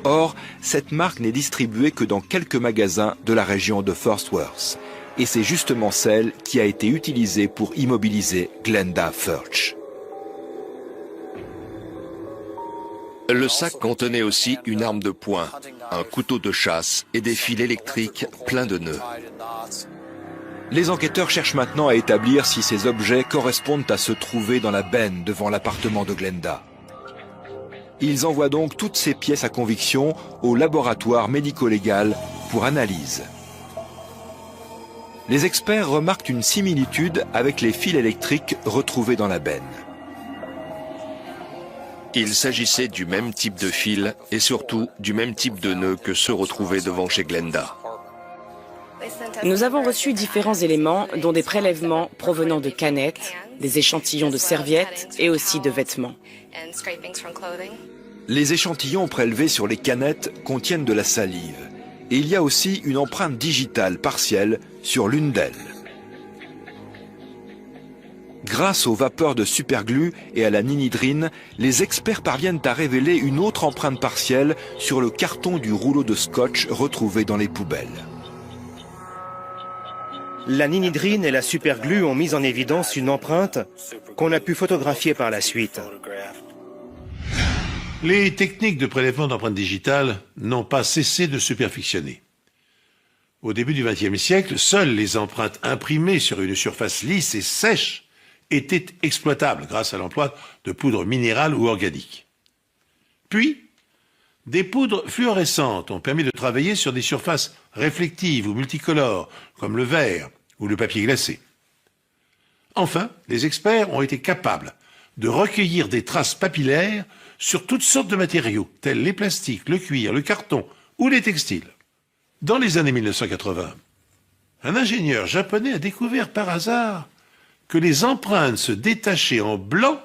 Or, cette marque n'est distribuée que dans quelques magasins de la région de Fort Worth. Et c'est justement celle qui a été utilisée pour immobiliser Glenda Furch. Le sac contenait aussi une arme de poing, un couteau de chasse et des fils électriques pleins de nœuds. Les enquêteurs cherchent maintenant à établir si ces objets correspondent à se trouver dans la benne devant l'appartement de Glenda. Ils envoient donc toutes ces pièces à conviction au laboratoire médico-légal pour analyse. Les experts remarquent une similitude avec les fils électriques retrouvés dans la benne. Il s'agissait du même type de fil et surtout du même type de nœuds que ceux retrouvés devant chez Glenda. Nous avons reçu différents éléments, dont des prélèvements provenant de canettes, des échantillons de serviettes et aussi de vêtements. Les échantillons prélevés sur les canettes contiennent de la salive. Et il y a aussi une empreinte digitale partielle sur l'une d'elles. Grâce aux vapeurs de superglue et à la ninidrine, les experts parviennent à révéler une autre empreinte partielle sur le carton du rouleau de scotch retrouvé dans les poubelles. La ninidrine et la superglue ont mis en évidence une empreinte qu'on a pu photographier par la suite. Les techniques de prélèvement d'empreintes digitales n'ont pas cessé de se perfectionner. Au début du XXe siècle, seules les empreintes imprimées sur une surface lisse et sèche étaient exploitables grâce à l'emploi de poudres minérales ou organiques. Puis, des poudres fluorescentes ont permis de travailler sur des surfaces réflectives ou multicolores, comme le verre ou le papier glacé. Enfin, les experts ont été capables de recueillir des traces papillaires sur toutes sortes de matériaux, tels les plastiques, le cuir, le carton ou les textiles. Dans les années 1980, un ingénieur japonais a découvert par hasard que les empreintes se détachaient en blanc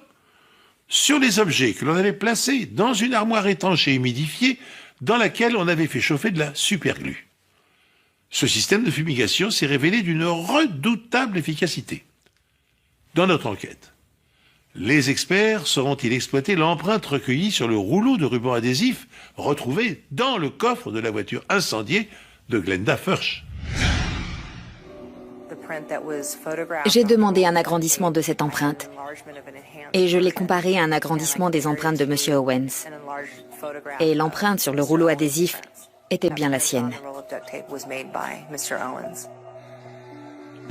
sur les objets que l'on avait placés dans une armoire étanche et humidifiée dans laquelle on avait fait chauffer de la superglue. Ce système de fumigation s'est révélé d'une redoutable efficacité. Dans notre enquête, les experts sauront-ils exploiter l'empreinte recueillie sur le rouleau de ruban adhésif retrouvé dans le coffre de la voiture incendiée de Glenda Furch? J'ai demandé un agrandissement de cette empreinte et je l'ai comparée à un agrandissement des empreintes de M. Owens. Et l'empreinte sur le rouleau adhésif était bien la sienne.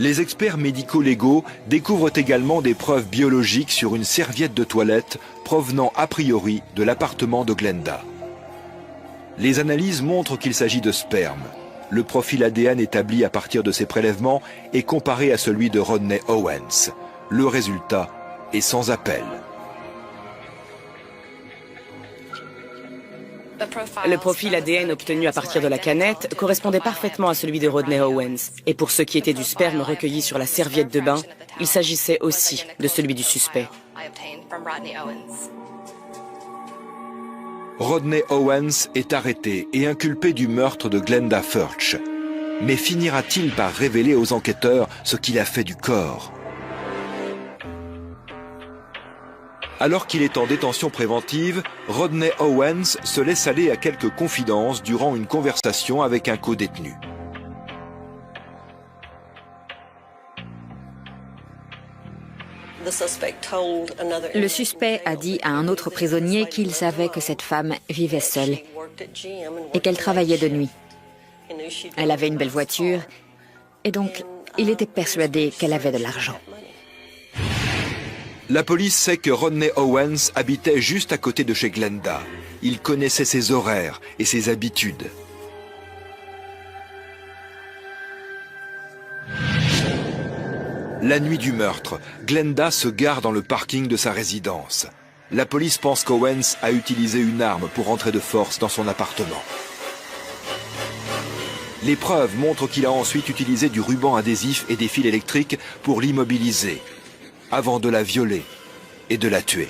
Les experts médico-légaux découvrent également des preuves biologiques sur une serviette de toilette provenant a priori de l'appartement de Glenda. Les analyses montrent qu'il s'agit de sperme. Le profil ADN établi à partir de ces prélèvements est comparé à celui de Rodney Owens. Le résultat est sans appel. Le profil ADN obtenu à partir de la canette correspondait parfaitement à celui de Rodney Owens. Et pour ce qui était du sperme recueilli sur la serviette de bain, il s'agissait aussi de celui du suspect. Rodney Owens est arrêté et inculpé du meurtre de Glenda Furch. Mais finira-t-il par révéler aux enquêteurs ce qu'il a fait du corps? Alors qu'il est en détention préventive, Rodney Owens se laisse aller à quelques confidences durant une conversation avec un co-détenu. Le suspect a dit à un autre prisonnier qu'il savait que cette femme vivait seule et qu'elle travaillait de nuit. Elle avait une belle voiture et donc il était persuadé qu'elle avait de l'argent. La police sait que Rodney Owens habitait juste à côté de chez Glenda. Il connaissait ses horaires et ses habitudes. La nuit du meurtre, Glenda se gare dans le parking de sa résidence. La police pense qu'Owens a utilisé une arme pour entrer de force dans son appartement. Les preuves montrent qu'il a ensuite utilisé du ruban adhésif et des fils électriques pour l'immobiliser, avant de la violer et de la tuer.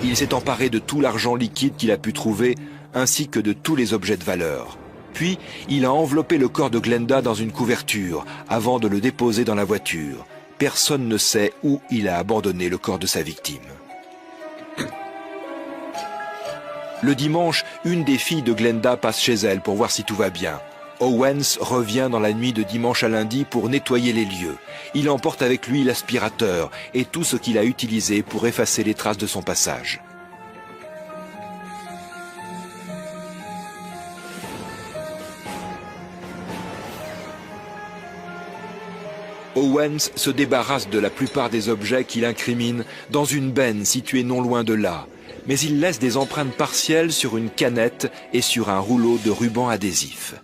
Il s'est emparé de tout l'argent liquide qu'il a pu trouver, ainsi que de tous les objets de valeur. Puis, il a enveloppé le corps de Glenda dans une couverture, avant de le déposer dans la voiture. Personne ne sait où il a abandonné le corps de sa victime. Le dimanche, une des filles de Glenda passe chez elle pour voir si tout va bien. Owens revient dans la nuit de dimanche à lundi pour nettoyer les lieux. Il emporte avec lui l'aspirateur et tout ce qu'il a utilisé pour effacer les traces de son passage. Owens se débarrasse de la plupart des objets qu'il incrimine dans une benne située non loin de là. Mais il laisse des empreintes partielles sur une canette et sur un rouleau de ruban adhésif.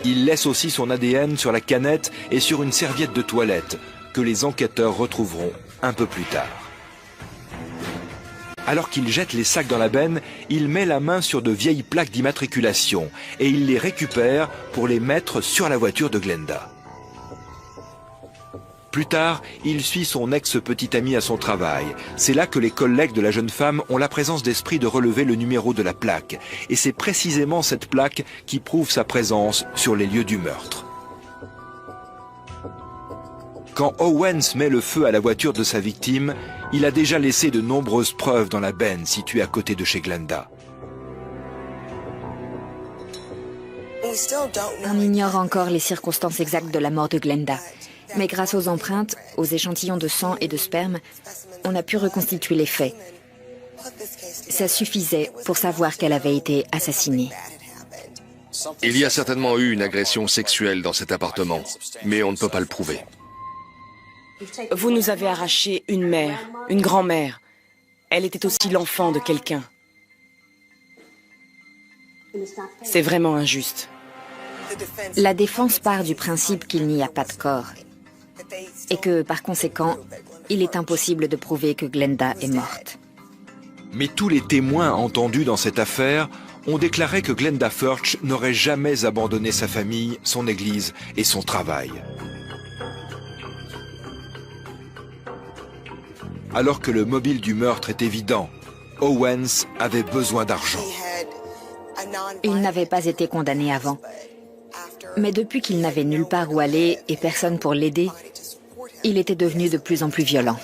Il laisse aussi son ADN sur la canette et sur une serviette de toilette que les enquêteurs retrouveront un peu plus tard. Alors qu'il jette les sacs dans la benne, il met la main sur de vieilles plaques d'immatriculation et il les récupère pour les mettre sur la voiture de Glenda. Plus tard, il suit son ex-petite amie à son travail. C'est là que les collègues de la jeune femme ont la présence d'esprit de relever le numéro de la plaque. Et c'est précisément cette plaque qui prouve sa présence sur les lieux du meurtre. Quand Owens met le feu à la voiture de sa victime, il a déjà laissé de nombreuses preuves dans la benne située à côté de chez Glenda. On ignore encore les circonstances exactes de la mort de Glenda. Mais grâce aux empreintes, aux échantillons de sang et de sperme, on a pu reconstituer les faits. Ça suffisait pour savoir qu'elle avait été assassinée. Il y a certainement eu une agression sexuelle dans cet appartement, mais on ne peut pas le prouver. Vous nous avez arraché une mère, une grand-mère. Elle était aussi l'enfant de quelqu'un. C'est vraiment injuste. La défense part du principe qu'il n'y a pas de corps et que, par conséquent, il est impossible de prouver que Glenda est morte. Mais tous les témoins entendus dans cette affaire ont déclaré que Glenda Furch n'aurait jamais abandonné sa famille, son église et son travail. Alors que le mobile du meurtre est évident, Owens avait besoin d'argent. Il n'avait pas été condamné avant. Mais depuis qu'il n'avait nulle part où aller et personne pour l'aider, il était devenu de plus en plus violent.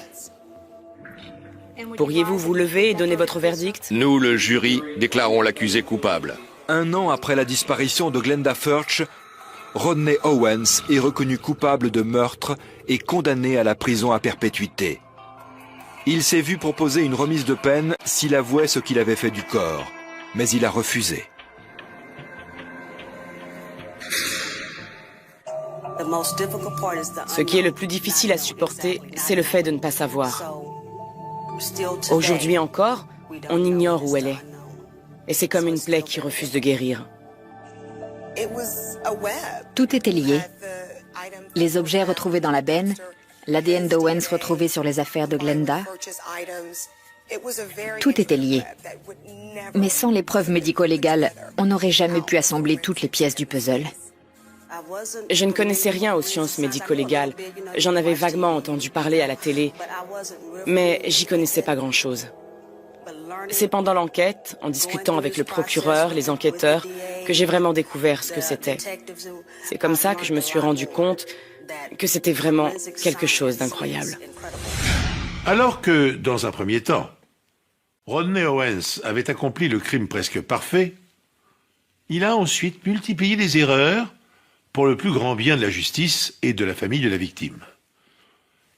Pourriez-vous vous lever et donner votre verdict? Nous, le jury, déclarons l'accusé coupable. 1 an après la disparition de Glenda Furch, Rodney Owens est reconnu coupable de meurtre et condamné à la prison à perpétuité. Il s'est vu proposer une remise de peine s'il avouait ce qu'il avait fait du corps, mais il a refusé. Ce qui est le plus difficile à supporter, c'est le fait de ne pas savoir. Aujourd'hui encore, on ignore où elle est. Et c'est comme une plaie qui refuse de guérir. Tout était lié. Les objets retrouvés dans la benne, l'ADN d'Owens retrouvé sur les affaires de Glenda, tout était lié. Mais sans les preuves médico-légales, on n'aurait jamais pu assembler toutes les pièces du puzzle. Je ne connaissais rien aux sciences médico-légales. J'en avais vaguement entendu parler à la télé, mais j'y connaissais pas grand-chose. C'est pendant l'enquête, en discutant avec le procureur, les enquêteurs, que j'ai vraiment découvert ce que c'était. C'est comme ça que je me suis rendu compte que c'était vraiment quelque chose d'incroyable. Alors que, dans un premier temps, Rodney Owens avait accompli le crime presque parfait, il a ensuite multiplié les erreurs pour le plus grand bien de la justice et de la famille de la victime.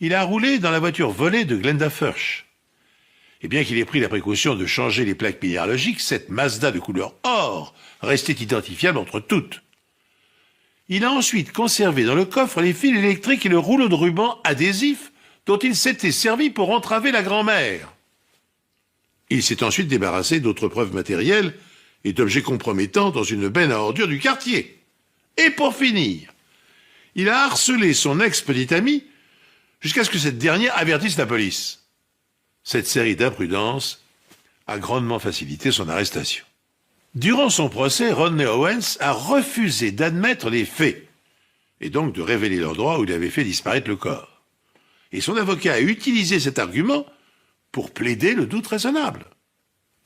Il a roulé dans la voiture volée de Glenda Furch. Et bien qu'il ait pris la précaution de changer les plaques minéralogiques, cette Mazda de couleur or restait identifiable entre toutes. Il a ensuite conservé dans le coffre les fils électriques et le rouleau de ruban adhésif dont il s'était servi pour entraver la grand-mère. Il s'est ensuite débarrassé d'autres preuves matérielles et d'objets compromettants dans une benne à ordures du quartier. Et pour finir, il a harcelé son ex-petite amie jusqu'à ce que cette dernière avertisse la police. Cette série d'imprudences a grandement facilité son arrestation. Durant son procès, Rodney Owens a refusé d'admettre les faits et donc de révéler l'endroit où il avait fait disparaître le corps. Et son avocat a utilisé cet argument pour plaider le doute raisonnable.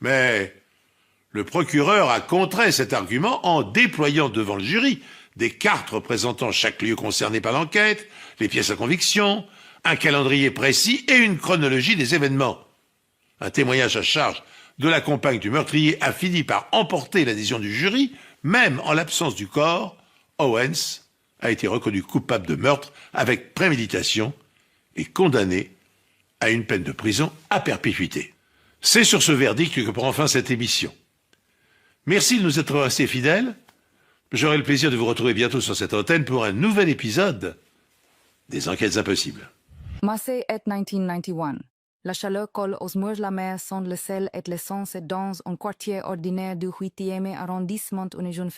Mais le procureur a contré cet argument en déployant devant le jury des cartes représentant chaque lieu concerné par l'enquête, les pièces à conviction, un calendrier précis et une chronologie des événements. Un témoignage à charge de la compagne du meurtrier a fini par emporter l'adhésion du jury. Même en l'absence du corps, Owens a été reconnu coupable de meurtre avec préméditation et condamné à une peine de prison à perpétuité. C'est sur ce verdict que prend fin cette émission. Merci de nous être restés fidèles. J'aurai le plaisir de vous retrouver bientôt sur cette antenne pour un nouvel épisode des Enquêtes Impossibles. Marseille est 1991. La chaleur colle aux murs de la mer, sonde le sel et l'essence et dans un quartier ordinaire du 8e arrondissement une jeune fille